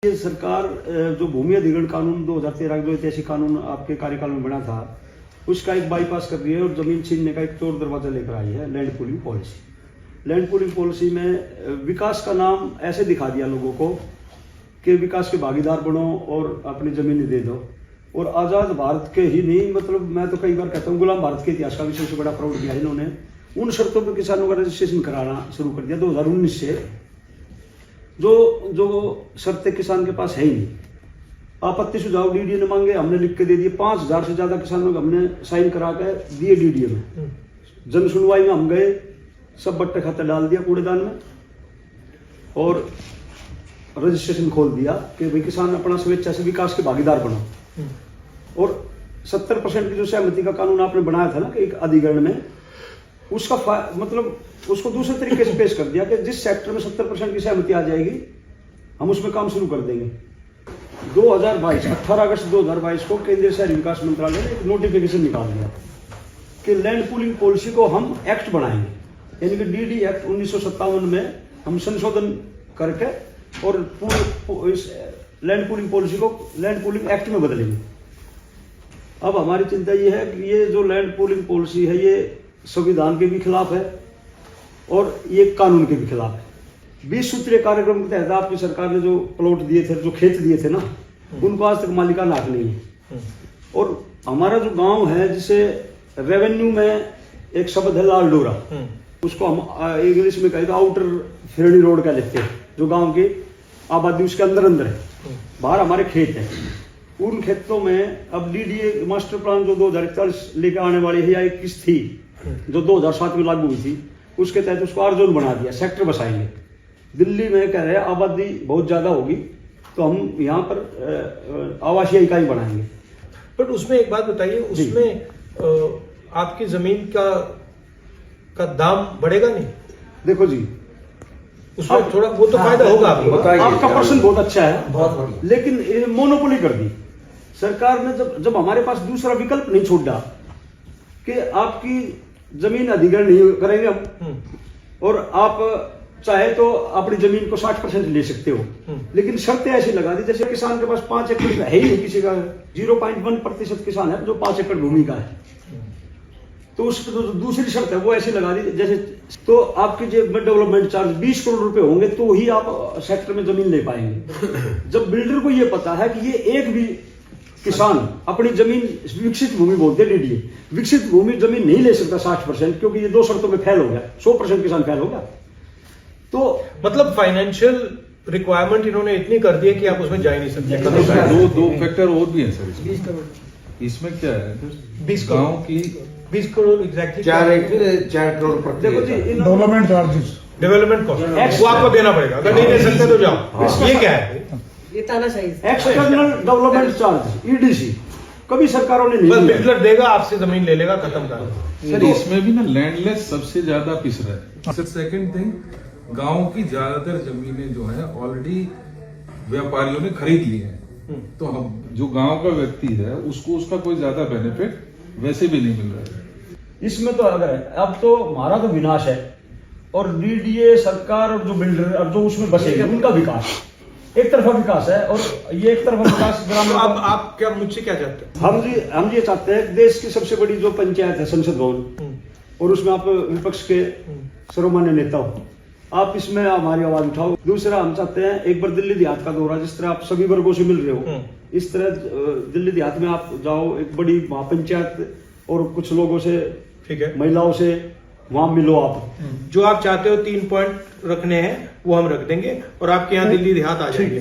ये सरकार जो भूमि अधिग्रहण कानून 2013 जो ऐतिहासिक कानून आपके कार्यकाल में बना था, उसका एक बाईपास कर रही है और जमीन छीनने का एक चोर दरवाजा लेकर आई है land pooling policy. Land pooling policy में विकास का नाम ऐसे दिखा दिया लोगों को कि विकास के भागीदार बनो और अपनी जमीन दे दो। और आज़ाद भारत के ही नहीं, मतलब मैं तो कई बार कहता हूँ गुलाम भारत के इतिहास का भी सबसे बड़ा फ्रॉड किया इन्होंने। उन शर्तों पर किसानों का रजिस्ट्रेशन कराना शुरू कर दिया 2019 से, जो शर्तें किसान के पास है ही नहीं। आपत्ति सुझाव डीडीए ने मांगे, हमने लिख के दे दिए। 5000 से ज्यादा किसानों को हमने साइन करा के दिए डीडीए में। जन सुनवाई में हम गए, सब बट्टे खाते डाल दिया कूड़ेदान में और रजिस्ट्रेशन खोल दिया कि भाई किसान अपना स्वेच्छा से विकास के भागीदार बनो। और 70% की जो सहमति का कानून आपने बनाया था ना कि एक अधिग्रहण में, उसका मतलब उसको दूसरे तरीके से पेश कर दिया कि जिस सेक्टर में 70% की सहमति आ जाएगी हम उसमें काम शुरू कर देंगे। 18 अगस्त 2022 को केंद्रीय शहरी विकास मंत्रालय ने एक नोटिफिकेशन निकाल दिया कि लैंड पूलिंग पॉलिसी को हम एक्ट बनाएंगे, यानी कि डीडी एक्ट 1957 में हम संशोधन करके और पूरे इस लैंड पूलिंग पॉलिसी को लैंड पूलिंग एक्ट में बदलेंगे। अब हमारी चिंता ये है कि ये जो लैंड पूलिंग पॉलिसी है ये संविधान के भी खिलाफ है और ये कानून के भी खिलाफ है। 20 सूत्रीय कार्यक्रम के तहत आपकी सरकार ने जो प्लॉट दिए थे, जो खेत दिए थे ना, उनको आज तक मालिकाना हक नहीं है। और हमारा जो गांव है, जिसे रेवेन्यू में एक शब्द है लाल डोरा, उसको हम इंग्लिश में कहते आउटर फिरणी रोड का लिखते हैं। जो गांव की आबादी उसके अंदर है, बाहर हमारे खेत है। उन खेतों में अब डीडीए मास्टर प्लान जो 2041 लेकर आने वाली है या 21 थी, जो 2007 में लागू हुई थी, उसके तहत उसको आर जोन बना दिया, सेक्टर बसाएंगे। दिल्ली में कह रहे हैं आबादी बहुत ज्यादा होगी तो हम यहाँ पर आवासीय इकाई बनाएंगे। बट उसमें एक बात बताइए, उसमें आपकी जमीन का दाम बढ़ेगा नहीं? देखो जी, उसमें थोड़ा वो तो फायदा होगा आपका प्रश्न बहुत अच्छा है, लेकिन मोनोपोली कर दी सरकार ने। जब हमारे पास दूसरा विकल्प नहीं छोड़ा कि आपकी जमीन अधिग्रहण नहीं करेंगे हम, और आप चाहे तो अपनी जमीन को 60% ले सकते हो, लेकिन शर्तें ऐसी लगा दी जैसे किसान के पास 5 एकड़ है ही नहीं, किसी का 0.1% किसान है जो 5 एकड़ भूमि का है। तो उस जो दूसरी शर्त है वो ऐसी लगा दी जैसे, तो आपके जो डेवलपमेंट चार्ज 20 करोड़ रुपए होंगे तो ही आप सेक्टर में जमीन ले पाएंगे। जब बिल्डर को ये पता है कि ये एक भी किसान अपनी जमीन, विकसित भूमि बोलते हैं डीडीए, विकसित भूमि जमीन नहीं ले सकता 60%, क्योंकि ये 2 शर्तों में फेल हो गया, 100% किसान फेल हो गया। तो मतलब फाइनेंशियल रिक्वायरमेंट इन्होंने इतनी कर दी है कि आप उसमें जा ही नहीं सकते। दो फैक्टर और भी है सर। 20 करोड़ इसमें क्या है? 20 गांव की 20 करोड़ एग्जैक्टली 4 करोड़ देखो जी, डेवलपमेंट चार्जेस, डेवलपमेंट कॉस्ट वो आपको देना पड़ेगा। अगर नहीं दे सकते तो जाओ। ये क्या है? एक्सटर्नल डेवलपमेंट चार्ज ईडीसी कभी सरकारों ने नहीं दिया। बिल्डर देगा, आपसे जमीन ले लेगा, खत्म कर। सर इसमें भी ना लैंडलेस सबसे ज्यादा पिस रहा है। सर सेकंड थिंग, गांव की ज्यादातर जमीनें जो है ऑलरेडी व्यापारियों ने खरीद ली है, तो हम जो गांव का व्यक्ति है उसको उसका कोई ज्यादा बेनिफिट वैसे भी नहीं मिल रहा है। इसमें तो अगर है, अब तो हमारा तो विनाश है और डीडीए सरकार और जो बिल्डर और जो उसमें बसेंगे उनका विकास, एक तरफा विकास है। और ये एक तरफा विकास ग्रामीण। अब आप क्या मुझसे क्या चाहते हैं? हम ये चाहते हैं देश की सबसे बड़ी जो पंचायत है संसद भवन, और उसमें आप विपक्ष के सर्वमान्य नेता हो, आप इसमें हमारी आवाज उठाओ। दूसरा, हम चाहते हैं एक बार दिल्ली देहात का दौरा, जिस तरह आप सभी वर्गों से मिल रहे हो, इस तरह दिल्ली देहात में आप जाओ, एक बड़ी महापंचायत और कुछ लोगों से, ठीक है, महिलाओं से वहां मिलो। आप जो आप चाहते हो 3 पॉइंट रखने हैं वो हम रख देंगे और आपके यहाँ दिल्ली देहात आ जाएंगे।